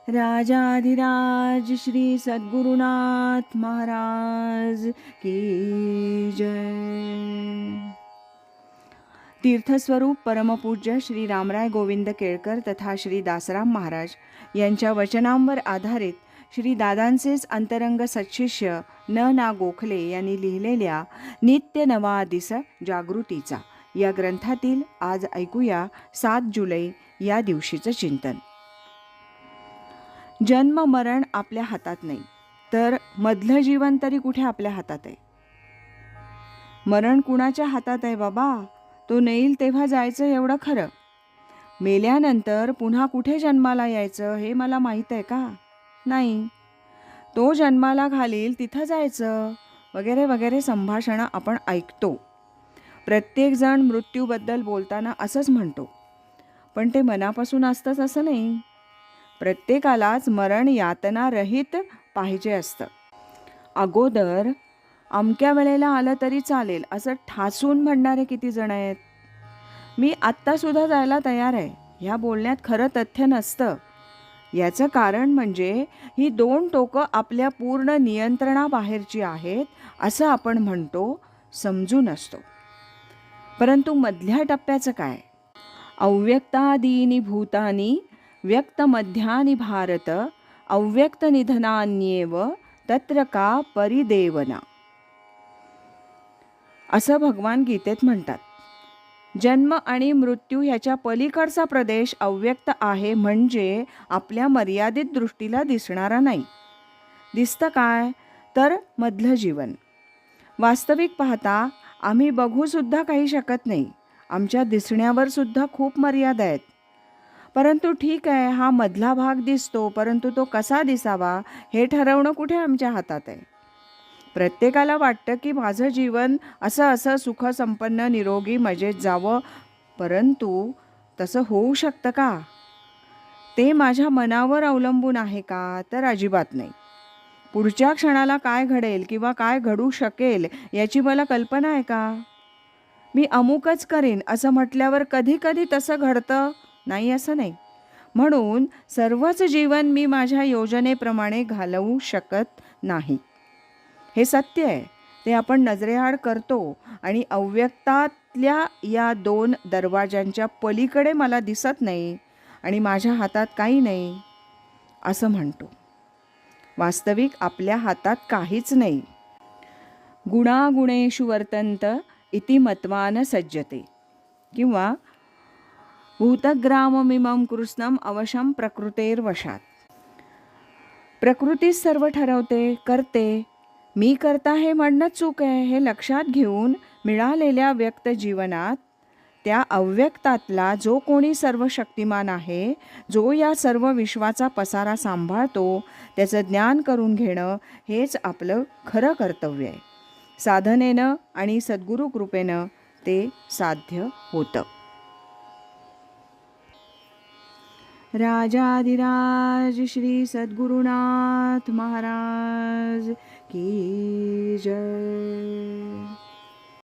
राजाधिराज श्री सद्गुरुनाथ महाराज की जय। तीर्थस्वरूप परमपूज्य श्री रामराय गोविंद केळकर तथा श्री दासराम महाराज यांच्या वचनांवर आधारित श्री दादांचेच अंतरंग सत्शिष्य ना गोखले यांनी लिहिलेल्या नित्य नवा दिस जागृतीचा या ग्रंथातील आज ऐकूया 7 जुलै या दिवशीचं चिंतन। जन्म मरण आपल्या हातात नाही, तर मधलं जीवन तरी कुठे आपल्या हातात आहे? मरण कुणाच्या हातात आहे बाबा? तो नेईल तेव्हा जायचं एवढं खरं। मेल्यानंतर पुन्हा कुठे जन्माला यायचं हे मला माहीत आहे का? नाही। तो जन्माला घालील तिथं जायचं वगैरे वगैरे संभाषणं आपण ऐकतो। प्रत्येकजण मृत्यूबद्दल बोलताना असंच म्हणतो, पण ते मनापासून असतंच असं नाही। प्रत्येकालाच मरण यातना रहित पाहिजे असतं। अगोदर अमक्या वेळेला आलं तरी चालेल असं ठासून म्हणणारे किती जण आहेत? मी आत्तासुद्धा जायला तयार आहे ह्या बोलण्यात खरं तथ्य नसतं। याचं कारण म्हणजे ही 2 टोकं आपल्या पूर्ण नियंत्रणाबाहेरची आहेत असं आपण म्हणतो, समजून असतो। परंतु मधल्या टप्प्याचं काय? अव्यक्तादीनि भूतानि व्यक्तमध्यानि भारत अव्यक्त निधनान्येव तत्र का परिदेवना, असं भगवान गीतेत म्हणतात। जन्म आणि मृत्यू ह्याच्या पलीकडचा प्रदेश अव्यक्त आहे, म्हणजे आपल्या मर्यादित दृष्टीला दिसणारा नाही। दिसतं काय? तर मधलं जीवन। वास्तविक पाहता आम्ही बघूसुद्धा काही शकत नाही। आमच्या दिसण्यावर सुद्धा खूप मर्यादा आहेत। परंतु ठीक आहे, हा मधला भाग दिसतो, परंतु तो कसा दिसावा हे ठरवणं कुठे आमच्या हातात आहे? प्रत्येकाला वाटतं की माझं जीवन असं सुखसंपन्न निरोगी मजेत जावं, परंतु तसं होऊ शकतं का? ते माझ्या मनावर अवलंबून आहे का? तर अजिबात नाही। पुढच्या क्षणाला काय घडेल किंवा काय घडू शकेल याची मला कल्पना आहे का? मी अमुकच करीन असं म्हटल्यावर कधी कधी तसं घडतं नाही असं नाही। म्हणून सर्वच जीवन मी माझ्या योजनेप्रमाणे घालवू शकत नाही, हे सत्य आहे। ते आपण नजरेआड करतो आणि अव्यक्तातल्या या 2 दरवाजांच्या पलीकडे मला दिसत नाही आणि माझ्या हातात काही नाही असं म्हणतो। वास्तविक आपल्या हातात काहीच नाही। गुणागुणेषु वर्तन्त इति मत्वा सज्जते, किंवा भूतग्राममिमं कृत्स्नं अवशं प्रकृतेर्वशात्। प्रकृतीच सर्व ठरवते, करते। मी करता हे म्हणणं चूक आहे हे लक्षात घेऊन मिळालेल्या व्यक्त जीवनात त्या अव्यक्तातला जो कोणी सर्व शक्तिमान आहे, जो या सर्व विश्वाचा पसारा सांभाळतो, त्याचं ज्ञान करून घेणं हेच आपलं खरं कर्तव्य आहे। साधनेनं आणि सद्गुरु कृपेनं ते साध्य होतं। राजाधिराज श्री सद्गुरुनाथ महाराज की जय।